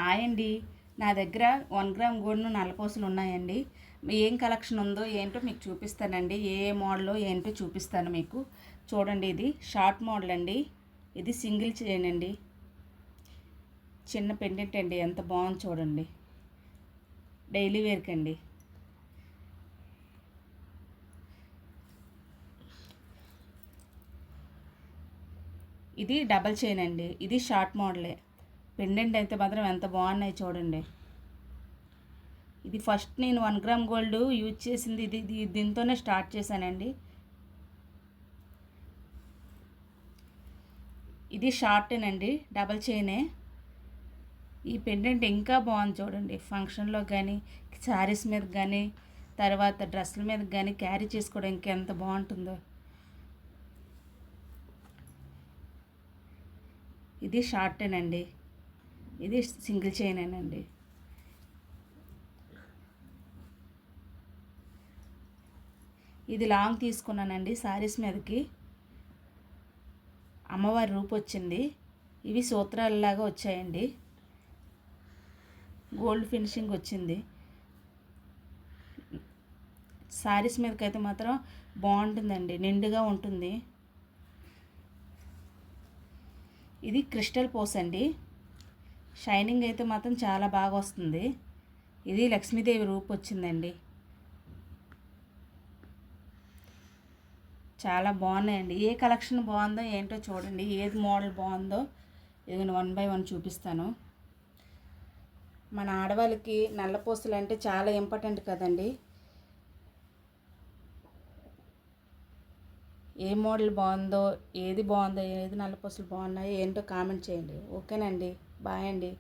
Hi అండి. నా దగ్గర 1 గ్రామ్ గోల్డ్ నల్లపూసలు ఉన్నాయండి. ఏం కలెక్షన్ ఉందో ఏంటో మీకు చూపిస్తానండి. ఏ ఏ మోడలో ఏంటో చూపిస్తాను మీకు. చూడండి, ఇది షార్ట్ మోడల్ అండి. ఇది సింగిల్ చైన్ అండి. చిన్న పెండెంట్ అండి, ఎంత బాగుంది చూడండి. డైలీ వేర్కి అండి. ఇది డబల్ చైన్ అండి. ఇది షార్ట్ మోడలే. పెండెంట్ అయితే మాత్రం ఎంత బాగున్నాయి చూడండి. ఇది ఫస్ట్ నేను 1 గ్రామ్ గోల్డ్ యూజ్ చేసింది దీంతోనే స్టార్ట్ చేశానండి. ఇది షార్టేనండి, డబల్ చైనే. ఈ పెండెంట్ ఇంకా బాగుంది చూడండి. ఫంక్షన్లో కానీ, శారీస్ మీద కానీ, తర్వాత డ్రెస్సుల మీద కానీ క్యారీ చేసుకోవడానికి ఎంత బాగుంటుందో. ఇది షార్టేనండి. ఇది సింగిల్ చైనేనండి. ఇది లాంగ్ తీసుకున్నానండి. శారీస్ మీదకి అమ్మవారి రూపు వచ్చింది. ఇవి సూత్రాలలాగా వచ్చాయండి. గోల్డ్ ఫినిషింగ్ వచ్చింది. శారీస్ మీదకైతే మాత్రం బాగుంటుందండి, నిండుగా ఉంటుంది. ఇది క్రిస్టల్ పోస్ అండి. షైనింగ్ అయితే మాత్రం చాలా బాగా వస్తుంది. ఇది లక్ష్మీదేవి రూపు వచ్చిందండి. చాలా బాగున్నాయండి. ఏ కలెక్షన్ బాగుందో ఏంటో చూడండి. ఏది మోడల్ బాగుందో ఇది 1 బై 1 చూపిస్తాను. మన ఆడవాళ్ళకి నల్లపూసలు అంటే చాలా ఇంపార్టెంట్ కదండి. ఏ మోడల్ బాగుందో, ఏది నల్లపూసలు బాగున్నాయో ఏంటో కామెంట్ చేయండి. ఓకేనండి, బాయ్ అండి.